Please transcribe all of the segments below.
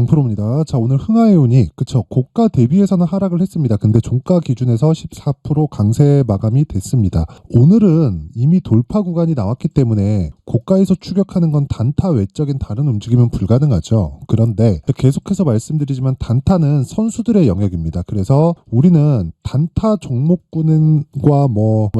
강프로입니다. 자, 오늘 흥하해운이 그쵸, 고가 대비해서는 하락을 했습니다. 근데 종가 기준에서 14% 강세 마감이 됐습니다. 오늘은 이미 돌파 구간이 나왔기 때문에 고가에서 추격하는 건 단타 외적인 다른 움직임은 불가능하죠. 그런데 계속해서 말씀드리지만 단타는 선수들의 영역입니다. 그래서 우리는 단타 종목군과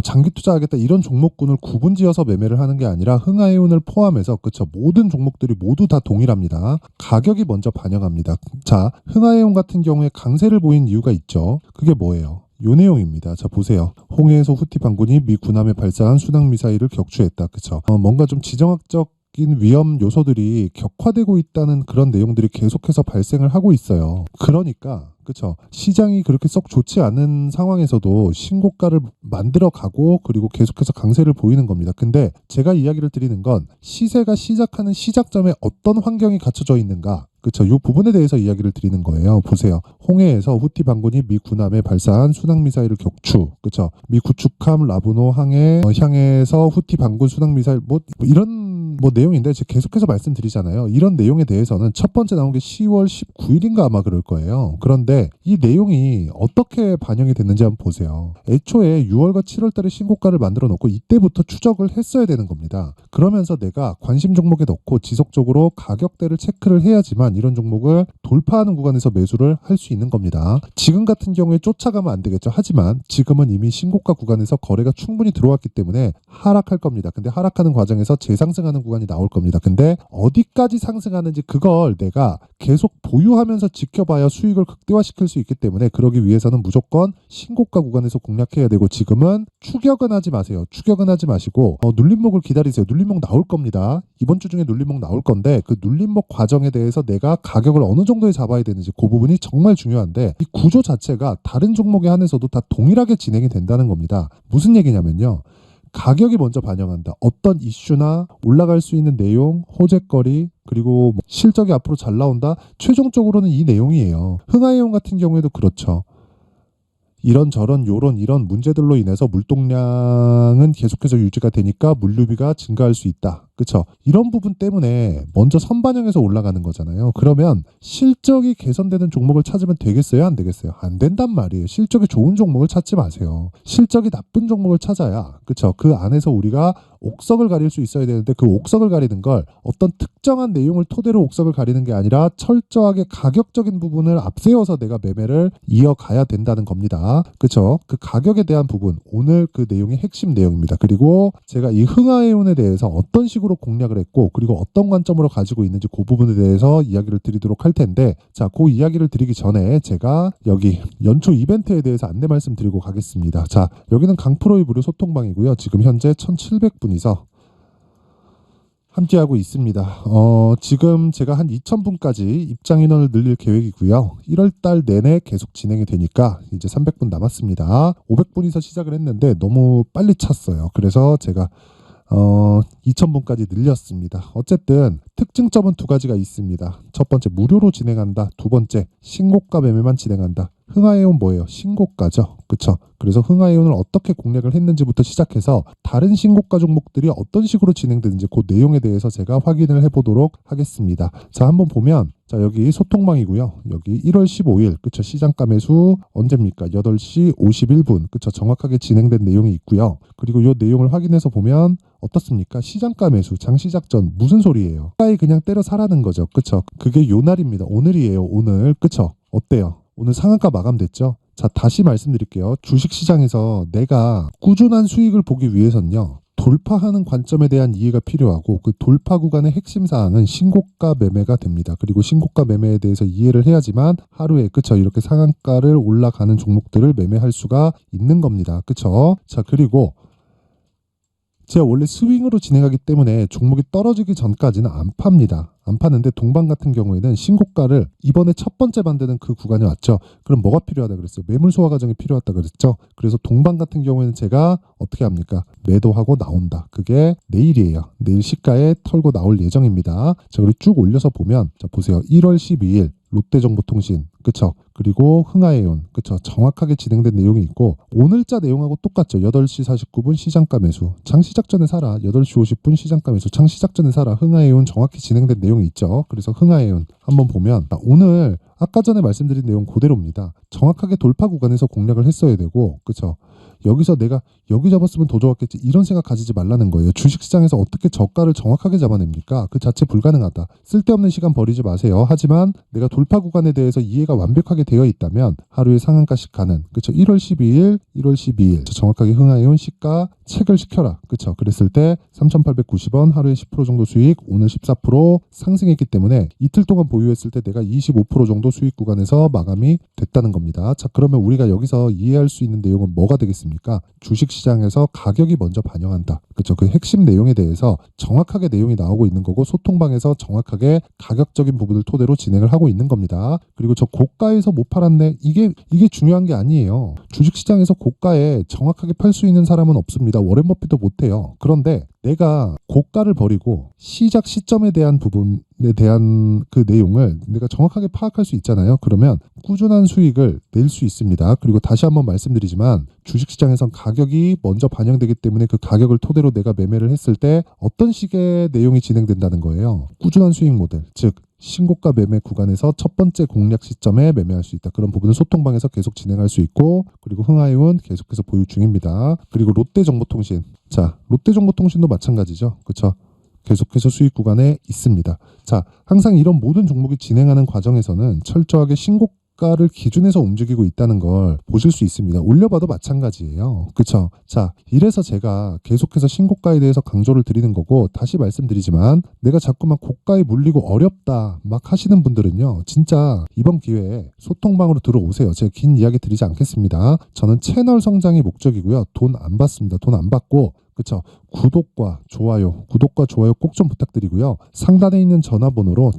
장기 투자하겠다 이런 종목군을 구분지어서 매매를 하는 게 아니라 흥하해운을 포함해서 그쵸, 모든 종목들이 모두 다 동일합니다. 가격이 먼저 반영합니다. 자, 흥하해운 같은 경우에 강세를 보인 이유가 있죠. 그게 뭐예요? 요 내용입니다. 자, 보세요. 홍해에서 후티 반군이 미 군함에 발사한 순항미사일을 격추했다. 그쵸? 뭔가 좀 지정학적인 위험 요소들이 격화되고 있다는 그런 내용들이 계속해서 발생을 하고 있어요. 그러니까 그쵸, 시장이 그렇게 썩 좋지 않은 상황에서도 신고가를 만들어 가고 그리고 계속해서 강세를 보이는 겁니다. 근데 제가 이야기를 드리는 건 시세가 시작하는 시작점에 어떤 환경이 갖춰져 있는가, 그쵸, 이 부분에 대해서 이야기를 드리는 거예요. 보세요. 홍해에서 후티 반군이 미 군함에 발사한 순항미사일을 격추, 그쵸, 미 구축함 라브노 항해 향해서 후티 반군 순항미사일 이런 내용인데 제가 계속해서 말씀드리잖아요. 이런 내용에 대해서는 첫 번째 나온 게 10월 19일인가 아마 그럴 거예요. 그런데 이 내용이 어떻게 반영이 됐는지 한번 보세요. 애초에 6월과 7월 달에 신고가를 만들어 놓고 이때부터 추적을 했어야 되는 겁니다. 그러면서 내가 관심 종목에 넣고 지속적으로 가격대를 체크를 해야지만 이런 종목을 돌파하는 구간에서 매수를 할 수 있는 겁니다. 지금 같은 경우에 쫓아가면 안 되겠죠. 하지만 지금은 이미 신고가 구간에서 거래가 충분히 들어왔기 때문에 하락할 겁니다. 근데 하락하는 과정에서 재상승하는 구간이 나올 겁니다. 근데 어디까지 상승하는지 그걸 내가 계속 보유하면서 지켜봐야 수익을 극대화시킬 수 있기 때문에 그러기 위해서는 무조건 신고가 구간에서 공략해야 되고, 지금은 추격은 하지 마세요. 추격은 하지 마시고 눌림목을 기다리세요. 눌림목 나올 겁니다. 이번 주 중에 눌림목 나올 건데 그 눌림목 과정에 대해서 내가 가격을 어느 정도에 잡아야 되는지 그 부분이 정말 중요한데, 이 구조 자체가 다른 종목에 한해서도 다 동일하게 진행이 된다는 겁니다. 무슨 얘기냐면요, 가격이 먼저 반영한다. 어떤 이슈나 올라갈 수 있는 내용, 호재거리, 그리고 실적이 앞으로 잘 나온다. 최종적으로는 이 내용이에요. 흥하해운 같은 경우에도 그렇죠. 이런저런 요런 이런 문제들로 인해서 물동량은 계속해서 유지가 되니까 물류비가 증가할 수 있다. 그렇죠? 이런 부분 때문에 먼저 선반영해서 올라가는 거잖아요. 그러면 실적이 개선되는 종목을 찾으면 되겠어요? 안 되겠어요? 안 된단 말이에요. 실적이 좋은 종목을 찾지 마세요. 실적이 나쁜 종목을 찾아야, 그렇죠, 그 안에서 우리가 옥석을 가릴 수 있어야 되는데 그 옥석을 가리는 걸 어떤 특정한 내용을 토대로 옥석을 가리는 게 아니라 철저하게 가격적인 부분을 앞세워서 내가 매매를 이어가야 된다는 겁니다. 그렇죠? 그 가격에 대한 부분, 오늘 그 내용의 핵심 내용입니다. 그리고 제가 이 흥하해운에 대해서 어떤 식으로 공략을 했고 그리고 어떤 관점으로 가지고 있는지 그 부분에 대해서 이야기를 드리도록 할 텐데, 자, 그 이야기를 드리기 전에 제가 여기 연초 이벤트에 대해서 안내 말씀드리고 가겠습니다. 자, 여기는 강프로의 무료 소통방이고요. 지금 현재 1,700분이서 함께하고 있습니다. 지금 제가 한 2,000분까지 입장 인원을 늘릴 계획이고요. 1월달 내내 계속 진행이 되니까 이제 300분 남았습니다. 500분이서 시작을 했는데 너무 빨리 찼어요. 그래서 제가 2,000분까지 늘렸습니다. 어쨌든 특징점은 두 가지가 있습니다. 첫 번째, 무료로 진행한다. 두 번째, 신고가 매매만 진행한다. 흥하해운 뭐예요? 신고가죠. 그쵸? 그래서 흥하해운을 어떻게 공략을 했는지부터 시작해서 다른 신고가 종목들이 어떤 식으로 진행되는지 그 내용에 대해서 제가 확인을 해보도록 하겠습니다. 자, 한번 보면, 자, 여기 소통망이고요. 여기 1월 15일, 그쵸? 시장가 매수 언제입니까? 8시 51분, 그쵸? 정확하게 진행된 내용이 있고요. 그리고 이 내용을 확인해서 보면 어떻습니까? 시장가 매수, 장시작 전 무슨 소리예요? 가까이 그냥 때려 사라는 거죠. 그쵸? 그게 요 날입니다. 오늘이에요. 오늘. 그쵸? 어때요? 오늘 상한가 마감됐죠? 자, 다시 말씀드릴게요. 주식시장에서 내가 꾸준한 수익을 보기 위해서는요, 돌파하는 관점에 대한 이해가 필요하고 그 돌파 구간의 핵심 사항은 신고가 매매가 됩니다. 그리고 신고가 매매에 대해서 이해를 해야지만 하루에, 그쵸, 이렇게 상한가를 올라가는 종목들을 매매할 수가 있는 겁니다. 그쵸? 자, 그리고 제가 원래 스윙으로 진행하기 때문에 종목이 떨어지기 전까지는 안 팝니다. 안 파는데 동반 같은 경우에는 신고가를 이번에 첫 번째 만드는 그 구간에 왔죠. 그럼 뭐가 필요하다 그랬어요? 매물 소화 과정이 필요하다 그랬죠. 그래서 동반 같은 경우에는 제가 어떻게 합니까? 매도하고 나온다. 그게 내일이에요. 내일 시가에 털고 나올 예정입니다. 자, 우리 쭉 올려서 보면, 자, 보세요. 1월 12일 롯데정보통신, 그쵸? 그리고 흥하해운, 그쵸? 정확하게 진행된 내용이 있고 오늘자 내용하고 똑같죠. 8시 49분 시장가 매수, 장 시작 전에 사라. 8시 50분 시장가 매수, 장 시작 전에 사라. 흥하해운 정확히 진행된 내용이 있죠. 그래서 흥하해운 한번 보면 오늘 아까 전에 말씀드린 내용 그대로입니다. 정확하게 돌파 구간에서 공략을 했어야 되고, 그쵸? 여기서 내가 여기 잡았으면 더 좋았겠지 이런 생각 가지지 말라는 거예요. 주식시장에서 어떻게 저가를 정확하게 잡아냅니까? 그 자체 불가능하다. 쓸데없는 시간 버리지 마세요. 하지만 내가 돌파 구간에 대해서 이해가 완벽하게 되어 있다면 하루에 상한가씩 가는, 그쵸? 1월 12일, 1월 12일 정확하게 흥하해온 시가 체결시켜라. 그쵸? 그랬을 때 3,890원 하루에 10% 정도 수익, 오늘 14% 상승했기 때문에 이틀 동안 보유했을 때 내가 25% 정도 수익 구간에서 마감이 됐다는 겁니다. 자, 그러면 우리가 여기서 이해할 수 있는 내용은 뭐가 되겠습니까? 주식시장에서 가격이 먼저 반영한다. 그쵸? 그 핵심 내용에 대해서 정확하게 내용이 나오고 있는 거고 소통방에서 정확하게 가격적인 부분을 토대로 진행을 하고 있는 겁니다. 그리고 저 고가에서 못 팔았네. 이게 중요한 게 아니에요. 주식시장에서 고가에 정확하게 팔 수 있는 사람은 없습니다. 워렌 버핏도 못해요. 그런데 내가 고가를 버리고 시작 시점에 대한 부분에 대한 그 내용을 내가 정확하게 파악할 수 있잖아요. 그러면 꾸준한 수익을 낼 수 있습니다. 그리고 다시 한번 말씀드리지만 주식시장에선 가격이 먼저 반영되기 때문에 그 가격을 토대로 내가 매매를 했을 때 어떤 식의 내용이 진행된다는 거예요. 꾸준한 수익 모델, 즉 신고가 매매 구간에서 첫 번째 공략 시점에 매매할 수 있다. 그런 부분은 소통방에서 계속 진행할 수 있고, 그리고 흥하해운 계속해서 보유 중입니다. 그리고 롯데정보통신, 자, 롯데정보통신도 마찬가지죠. 그렇죠? 계속해서 수익 구간에 있습니다. 자, 항상 이런 모든 종목이 진행하는 과정에서는 철저하게 신고가를 기준해서 움직이고 있다는 걸 보실 수 있습니다. 올려봐도 마찬가지예요. 그쵸? 자, 이래서 제가 계속해서 신고가에 대해서 강조를 드리는 거고, 다시 말씀드리지만 내가 자꾸만 고가에 물리고 어렵다 막 하시는 분들은요, 진짜 이번 기회에 소통방으로 들어오세요. 제가 긴 이야기 드리지 않겠습니다. 저는 채널 성장이 목적이고요. 돈 안 받습니다. 돈 안 받고, 그쵸? 구독과 좋아요 꼭 좀 부탁드리고요. 상단에 있는 전화번호로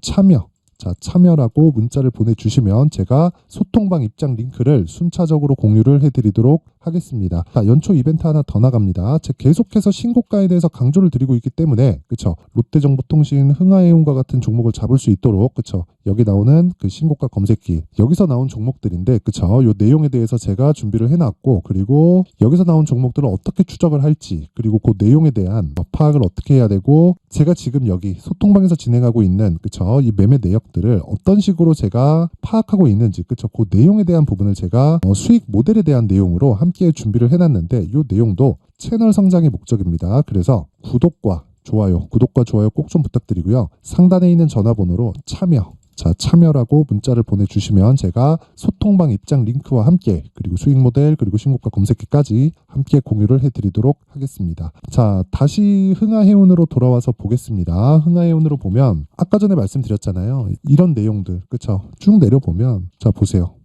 참여라고 문자를 보내주시면 제가 소통방 입장 링크를 순차적으로 공유를 해드리도록 하겠습니다. 자, 연초 이벤트 하나 더 나갑니다. 제가 계속해서 신고가에 대해서 강조를 드리고 있기 때문에, 그쵸? 롯데정보통신, 흥하해운과 같은 종목을 잡을 수 있도록, 그쵸? 여기 나오는 그 신고가 검색기, 여기서 나온 종목들인데, 그쵸? 요 내용에 대해서 제가 준비를 해놨고, 그리고 여기서 나온 종목들을 어떻게 추적을 할지, 그리고 그 내용에 대한 파악을 어떻게 해야 되고, 제가 지금 여기 소통방에서 진행하고 있는, 그쵸? 이 매매 내역들을 어떤 식으로 제가 파악하고 있는지, 그쵸? 그 내용에 대한 부분을 제가 수익 모델에 대한 내용으로 함께 준비를 해놨는데, 이 내용도 채널 성장의 목적입니다. 그래서 구독과 좋아요 꼭 좀 부탁드리고요. 상단에 있는 전화번호로 참여라고 문자를 보내주시면 제가 소통방 입장 링크와 함께, 그리고 수익 모델, 그리고 신고가 검색기까지 함께 공유를 해드리도록 하겠습니다. 자, 다시 흥하해운으로 돌아와서 보겠습니다. 흥하해운으로 보면 아까 전에 말씀드렸잖아요. 이런 내용들, 그쵸? 쭉 내려보면, 자, 보세요.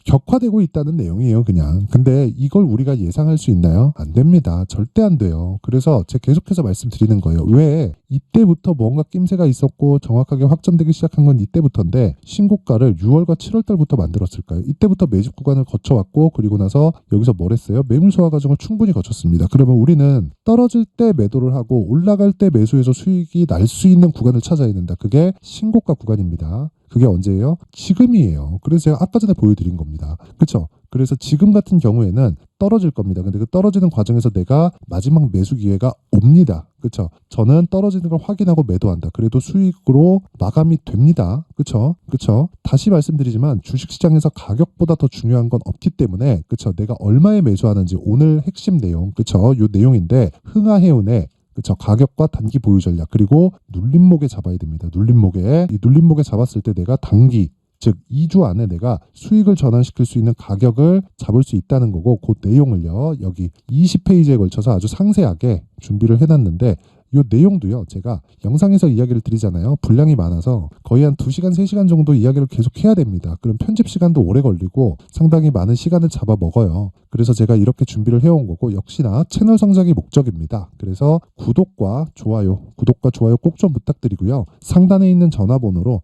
격화되고 있다는 내용이에요, 그냥. 근데 이걸 우리가 예상할 수 있나요? 안 됩니다. 절대 안 돼요. 그래서 제가 계속해서 말씀드리는 거예요. 왜 이때부터 뭔가 낌새가 있었고 정확하게 확정되기 시작한 건 이때부터인데, 신고가를 6월과 7월 달부터 만들었을까요? 이때부터 매집 구간을 거쳐왔고, 그리고 나서 여기서 뭘 했어요? 매물 소화 과정을 충분히 거쳤습니다. 그러면 우리는 떨어질 때 매도를 하고 올라갈 때 매수해서 수익이 날 수 있는 구간을 찾아야 된다. 그게 신고가 구간입니다. 그게 언제예요? 지금이에요. 그래서 제가 아까 전에 보여드린 겁니다. 그렇죠? 그래서 지금 같은 경우에는 떨어질 겁니다. 근데 그 떨어지는 과정에서 내가 마지막 매수 기회가 옵니다. 그렇죠? 저는 떨어지는 걸 확인하고 매도한다. 그래도 수익으로 마감이 됩니다. 그렇죠? 그렇죠? 다시 말씀드리지만 주식시장에서 가격보다 더 중요한 건 없기 때문에, 그렇죠? 내가 얼마에 매수하는지 오늘 핵심 내용, 그렇죠? 요 내용인데, 흥하해운의, 그쵸, 가격과 단기 보유 전략, 그리고 눌림목에 잡아야 됩니다. 이 눌림목에 잡았을 때 내가 단기, 즉 2주 안에 내가 수익을 전환시킬 수 있는 가격을 잡을 수 있다는 거고, 그 내용을요 여기 20페이지에 걸쳐서 아주 상세하게 준비를 해놨는데, 이 내용도요 제가 영상에서 이야기를 드리잖아요. 분량이 많아서 거의 한 2시간 3시간 정도 이야기를 계속 해야 됩니다. 그럼 편집 시간도 오래 걸리고 상당히 많은 시간을 잡아먹어요. 그래서 제가 이렇게 준비를 해온 거고, 역시나 채널 성장이 목적입니다. 그래서 구독과 좋아요 꼭 좀 부탁드리고요. 상단에 있는 전화번호로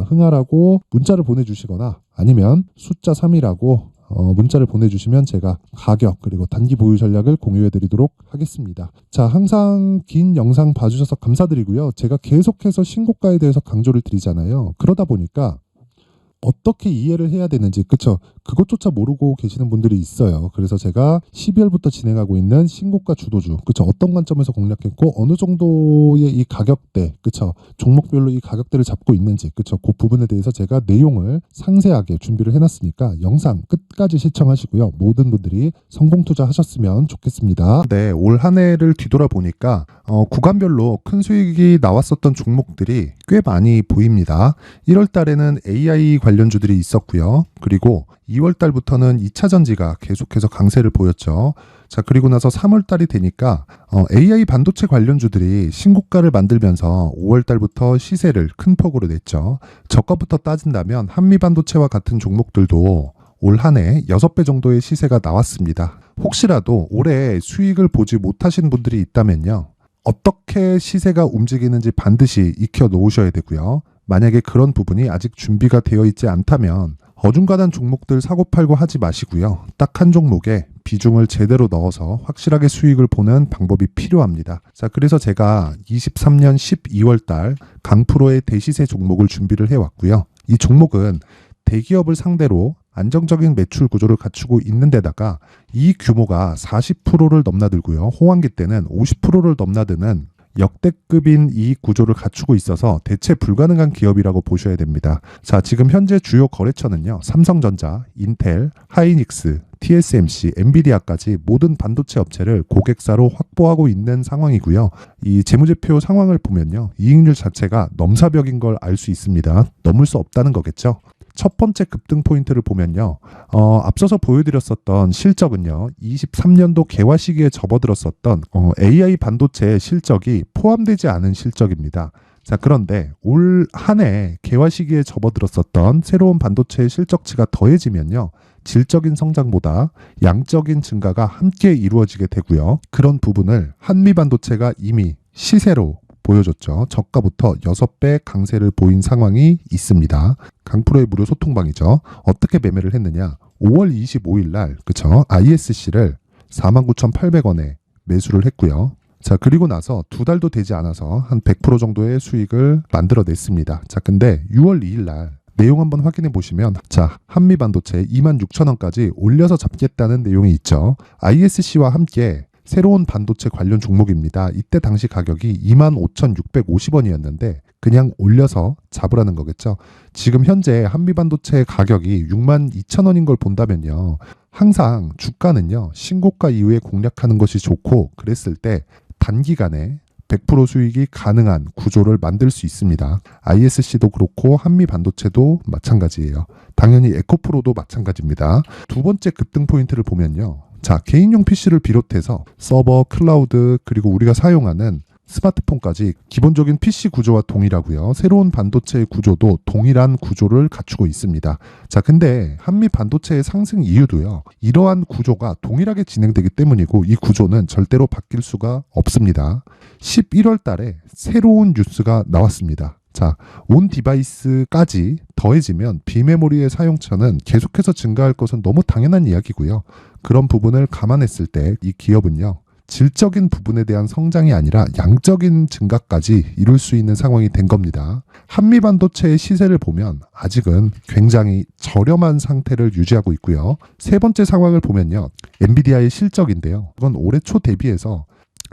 흥하라고 문자를 보내주시거나, 아니면 숫자 3이라고 문자를 보내주시면 제가 가격 그리고 단기 보유 전략을 공유해드리도록 하겠습니다. 자, 항상 긴 영상 봐주셔서 감사드리고요. 제가 계속해서 신고가에 대해서 강조를 드리잖아요. 그러다 보니까 어떻게 이해를 해야 되는지, 그쵸? 그것조차 모르고 계시는 분들이 있어요. 그래서 제가 12월부터 진행하고 있는 신고가 주도주, 그쵸? 어떤 관점에서 공략했고 어느 정도의 이 가격대, 그쵸? 종목별로 이 가격대를 잡고 있는지, 그쵸? 그 부분에 대해서 제가 내용을 상세하게 준비를 해놨으니까 영상 끝까지 시청하시고요. 모든 분들이 성공 투자하셨으면 좋겠습니다. 네, 올 한 해를 뒤돌아보니까 구간별로 큰 수익이 나왔었던 종목들이 꽤 많이 보입니다. 1월 달에는 AI 관련주들이 있었고요. 그리고 2월 달부터는 2차 전지가 계속해서 강세를 보였죠. 자, 그리고 나서 3월 달이 되니까 AI 반도체 관련주들이 신고가를 만들면서 5월 달부터 시세를 큰 폭으로 냈죠. 저가부터 따진다면 한미 반도체와 같은 종목들도 올 한 해 6배 정도의 시세가 나왔습니다. 혹시라도 올해 수익을 보지 못하신 분들이 있다면요, 어떻게 시세가 움직이는지 반드시 익혀 놓으셔야 되고요. 만약에 그런 부분이 아직 준비가 되어 있지 않다면 어중간한 종목들 사고팔고 하지 마시고요. 딱 한 종목에 비중을 제대로 넣어서 확실하게 수익을 보는 방법이 필요합니다. 자, 그래서 제가 23년 12월 달 강프로의 대시세 종목을 준비를 해왔고요. 이 종목은 대기업을 상대로 안정적인 매출 구조를 갖추고 있는 데다가 이 규모가 40%를 넘나들고요. 호황기 때는 50%를 넘나드는 역대급인 이익 구조를 갖추고 있어서 대체 불가능한 기업이라고 보셔야 됩니다. 자, 지금 현재 주요 거래처는요, 삼성전자, 인텔, 하이닉스, TSMC, 엔비디아까지 모든 반도체 업체를 고객사로 확보하고 있는 상황이고요. 이 재무제표 상황을 보면요, 이익률 자체가 넘사벽인 걸 알 수 있습니다. 넘을 수 없다는 거겠죠. 첫 번째 급등 포인트를 보면요, 앞서서 보여드렸었던 실적은요, 23년도 개화 시기에 접어들었었던 AI 반도체의 실적이 포함되지 않은 실적입니다. 자, 그런데 올 한 해 개화 시기에 접어들었었던 새로운 반도체의 실적치가 더해지면요, 질적인 성장보다 양적인 증가가 함께 이루어지게 되고요. 그런 부분을 한미 반도체가 이미 시세로 보여줬죠. 저가부터 6배 강세를 보인 상황이 있습니다. 강프로의 무료 소통방이죠. 어떻게 매매를 했느냐? 5월 25일 날, 그쵸? ISC를 49,800원에 매수를 했고요. 자, 그리고 나서 2달도 되지 않아서 한 100% 정도의 수익을 만들어냈습니다. 자, 근데 6월 2일 날 내용 한번 확인해 보시면, 자, 한미 반도체 26,000원까지 올려서 잡겠다는 내용이 있죠. ISC와 함께 새로운 반도체 관련 종목입니다. 이때 당시 가격이 25,650원이었는데 그냥 올려서 잡으라는 거겠죠. 지금 현재 한미 반도체 가격이 62,000원인 걸 본다면요, 항상 주가는요, 신고가 이후에 공략하는 것이 좋고, 그랬을 때 단기간에 100% 수익이 가능한 구조를 만들 수 있습니다. ISC도 그렇고 한미 반도체도 마찬가지예요. 당연히 에코프로도 마찬가지입니다. 두 번째 급등 포인트를 보면요, 자, 개인용 PC를 비롯해서 서버, 클라우드, 그리고 우리가 사용하는 스마트폰까지 기본적인 PC 구조와 동일하고요. 새로운 반도체의 구조도 동일한 구조를 갖추고 있습니다. 자, 근데 한미 반도체의 상승 이유도요, 이러한 구조가 동일하게 진행되기 때문이고, 이 구조는 절대로 바뀔 수가 없습니다. 11월 달에 새로운 뉴스가 나왔습니다. 자, 온 디바이스까지 더해지면 비메모리의 사용처는 계속해서 증가할 것은 너무 당연한 이야기고요. 그런 부분을 감안했을 때 이 기업은요, 질적인 부분에 대한 성장이 아니라 양적인 증가까지 이룰 수 있는 상황이 된 겁니다. 한미 반도체의 시세를 보면 아직은 굉장히 저렴한 상태를 유지하고 있고요. 세 번째 상황을 보면요, 엔비디아의 실적인데요, 그건 올해 초 대비해서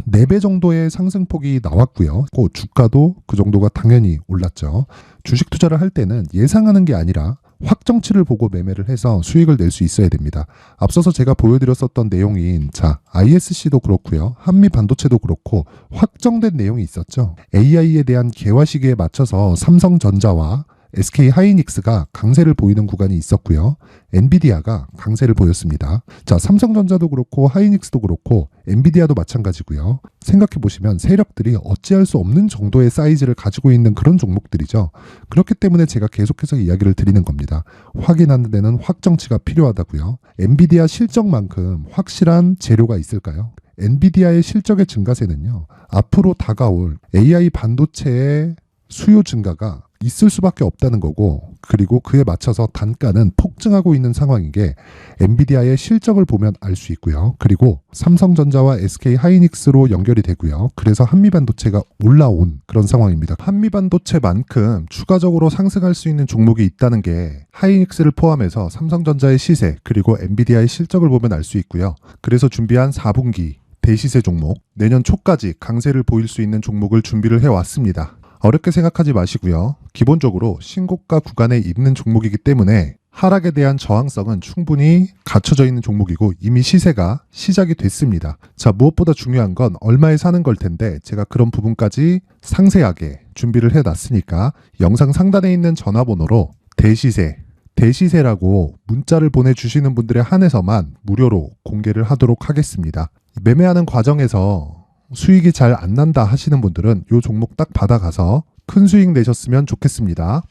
4배 정도의 상승폭이 나왔고요. 그 주가도 그 정도가 당연히 올랐죠. 주식 투자를 할 때는 예상하는 게 아니라 확정치를 보고 매매를 해서 수익을 낼 수 있어야 됩니다. 앞서서 제가 보여드렸었던 내용인, 자, ISC도 그렇고요, 한미 반도체도 그렇고 확정된 내용이 있었죠. AI에 대한 개화 시기에 맞춰서 삼성전자와 SK 하이닉스가 강세를 보이는 구간이 있었고요. 엔비디아가 강세를 보였습니다. 자, 삼성전자도 그렇고 하이닉스도 그렇고 엔비디아도 마찬가지고요. 생각해 보시면 세력들이 어찌할 수 없는 정도의 사이즈를 가지고 있는 그런 종목들이죠. 그렇기 때문에 제가 계속해서 이야기를 드리는 겁니다. 확인하는 데는 확정치가 필요하다고요. 엔비디아 실적만큼 확실한 재료가 있을까요? 엔비디아의 실적의 증가세는요, 앞으로 다가올 AI 반도체의 수요 증가가 있을 수밖에 없다는 거고, 그리고 그에 맞춰서 단가는 폭증하고 있는 상황인 게 엔비디아의 실적을 보면 알 수 있고요. 그리고 삼성전자와 SK 하이닉스로 연결이 되고요. 그래서 한미반도체가 올라온 그런 상황입니다. 한미반도체만큼 추가적으로 상승할 수 있는 종목이 있다는 게 하이닉스를 포함해서 삼성전자의 시세 그리고 엔비디아의 실적을 보면 알 수 있고요. 그래서 준비한 4분기 대시세 종목, 내년 초까지 강세를 보일 수 있는 종목을 준비를 해왔습니다. 어렵게 생각하지 마시고요. 기본적으로 신고가 구간에 있는 종목이기 때문에 하락에 대한 저항성은 충분히 갖춰져 있는 종목이고 이미 시세가 시작이 됐습니다. 자, 무엇보다 중요한 건 얼마에 사는 걸 텐데 제가 그런 부분까지 상세하게 준비를 해놨으니까 영상 상단에 있는 전화번호로 대시세라고 문자를 보내주시는 분들에 한해서만 무료로 공개를 하도록 하겠습니다. 매매하는 과정에서 수익이 잘 안 난다 하시는 분들은 이 종목 딱 받아가서 큰 수익 내셨으면 좋겠습니다.